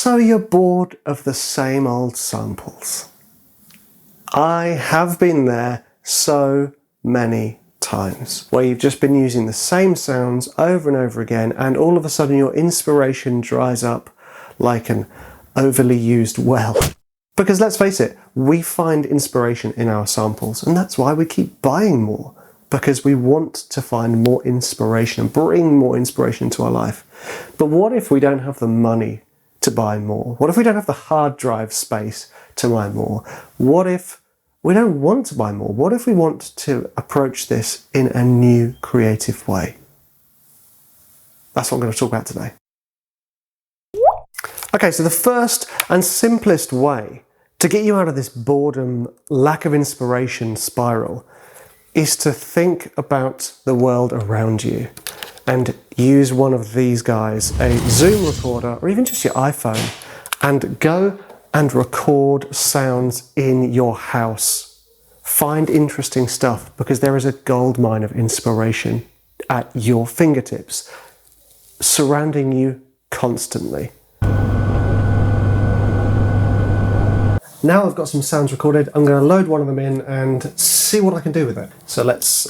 So you're bored of the same old samples. I have been there so many times, where you've just been using the same sounds over and over again, and all of a sudden your inspiration dries up like an overly used well. Because let's face it, we find inspiration in our samples, and that's why we keep buying more, because we want to find more inspiration and bring more inspiration into our life. But what if we don't have the money to buy more? What if we don't have the hard drive space to buy more? What if we don't want to buy more? What if we want to approach this in a new, creative way? That's what I'm going to talk about today. Okay, so the first and simplest way to get you out of this boredom, lack of inspiration spiral is to think about the world around you and use one of these guys, a Zoom recorder or even just your iPhone, and go and record sounds in your house. Find interesting stuff, because there is a goldmine of inspiration at your fingertips, surrounding you constantly. Now I've got some sounds recorded, I'm going to load one of them in and see what I can do with it. So let's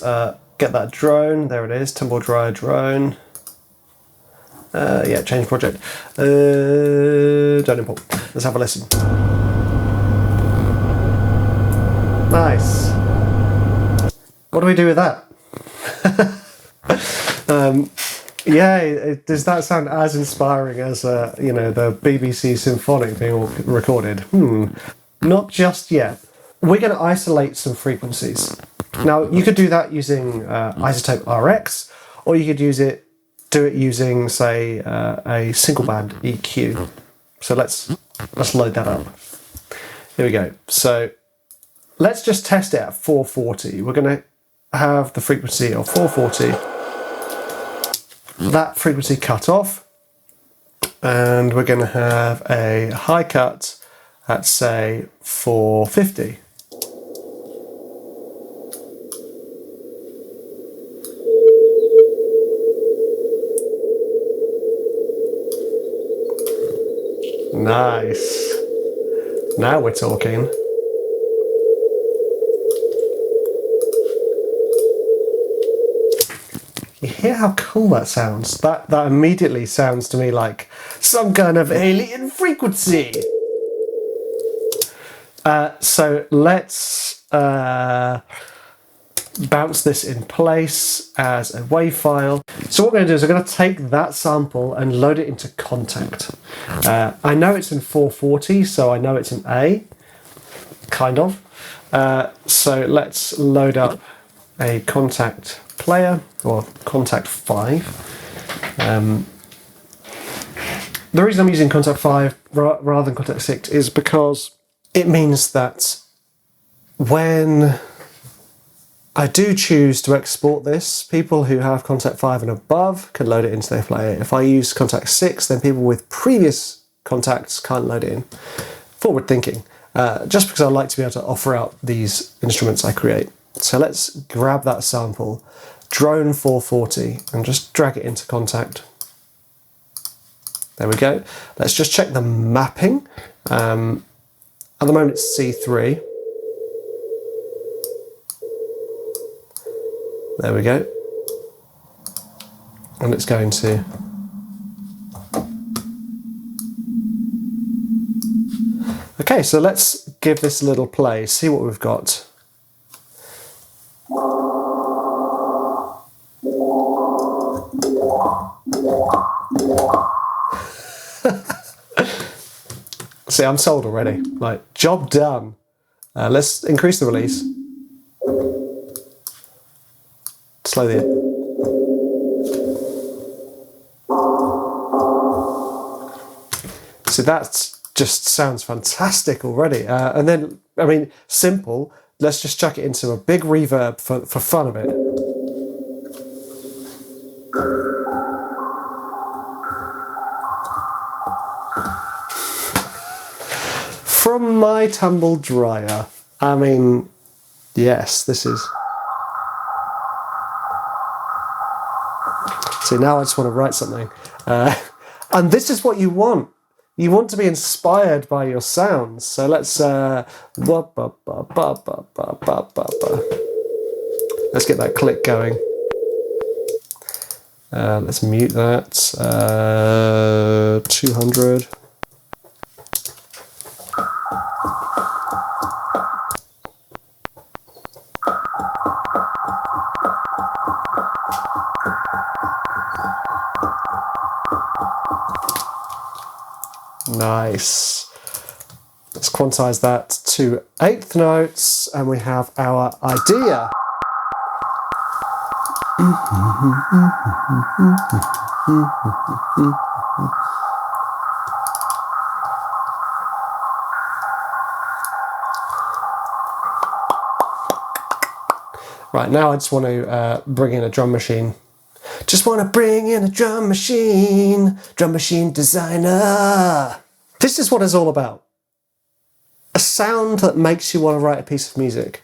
get that drone, there it is, tumble dryer drone. Yeah, change project. Don't import. Let's have a listen. Nice. What do we do with that? Yeah, does that sound as inspiring as you know, the BBC Symphonic being recorded? Not just yet. We're going to isolate some frequencies. Now, you could do that using Isotope RX, or you could do it using, say, a single band EQ. So let's load that up. Here we go. So let's just test it at 440. We're going to have the frequency of 440. That frequency cut off, and we're going to have a high cut at, say, 450. Nice. Now we're talking. You hear how cool that sounds? That immediately sounds to me like some kind of alien frequency. So let's bounce this in place as a WAV file. So what we're going to do is we're going to take that sample and load it into KONTAKT. I know it's in 440, so I know it's in A, kind of. So let's load up a KONTAKT player, or KONTAKT 5. The reason I'm using KONTAKT 5 rather than KONTAKT 6 is because it means that when I do choose to export this, people who have KONTAKT 5 and above can load it into their player. If I use KONTAKT 6, then people with previous KONTAKTs can't load it in. Forward thinking, just because I like to be able to offer out these instruments I create. So let's grab that sample, drone 440, and just drag it into KONTAKT. There we go. Let's just check the mapping. At the moment it's C3. There we go. And it's going to... Okay, so let's give this a little play, see what we've got. See, I'm sold already. Like, job done. Let's increase the release. Slowly. So that just sounds fantastic already. And then, I mean, simple. Let's just chuck it into a big reverb for fun of it. From my tumble dryer. I mean, yes, this is... See, now I just want to write something. And this is what you want. You want to be inspired by your sounds. So let's let's get that click going. Let's mute that. 200. Nice. Let's quantize that to 8th notes, and we have our idea. Right, now I just want to bring in a drum machine. Just want to bring in a drum machine designer. This is what it's all about. A sound that makes you want to write a piece of music.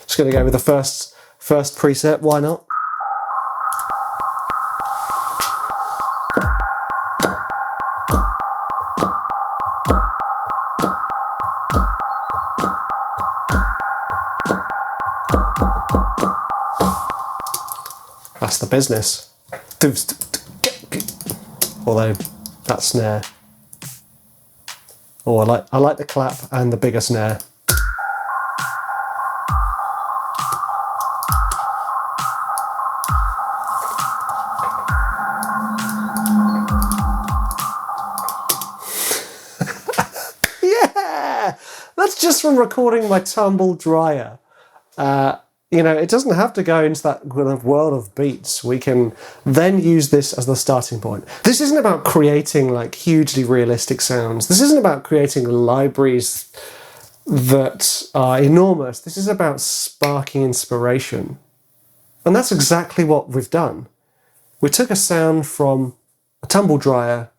Just going to go with the first preset, why not? That's the business. Although that snare. Oh, I like the clap and the bigger snare. Yeah! That's just from recording my tumble dryer. You know, it doesn't have to go into that kind of world of beats. We can then use this as the starting point. This isn't about creating like hugely realistic sounds. This isn't about creating libraries that are enormous. This is about sparking inspiration. And that's exactly what we've done. We took a sound from a tumble dryer,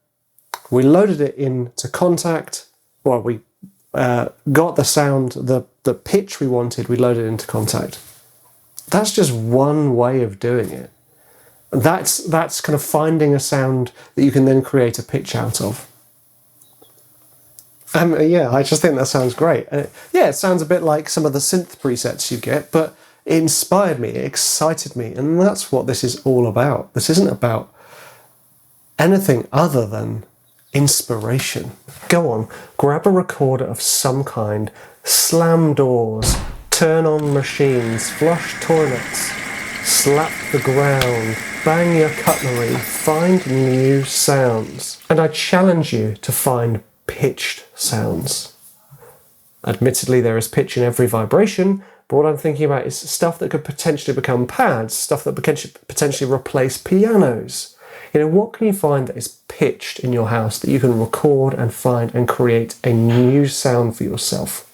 we loaded it into KONTAKT, well, we got the sound, the pitch we wanted, we loaded it into KONTAKT. That's just one way of doing it. That's kind of finding a sound that you can then create a pitch out of. Yeah, I just think that sounds great. Yeah, it sounds a bit like some of the synth presets you get, but it inspired me, it excited me, and that's what this is all about. This isn't about anything other than inspiration. Go on, grab a recorder of some kind, slam doors, turn on machines, flush toilets, slap the ground, bang your cutlery, find new sounds. And I challenge you to find pitched sounds. Admittedly, there is pitch in every vibration, but what I'm thinking about is stuff that could potentially become pads, stuff that potentially replace pianos. You know, what can you find that is pitched in your house that you can record and find and create a new sound for yourself?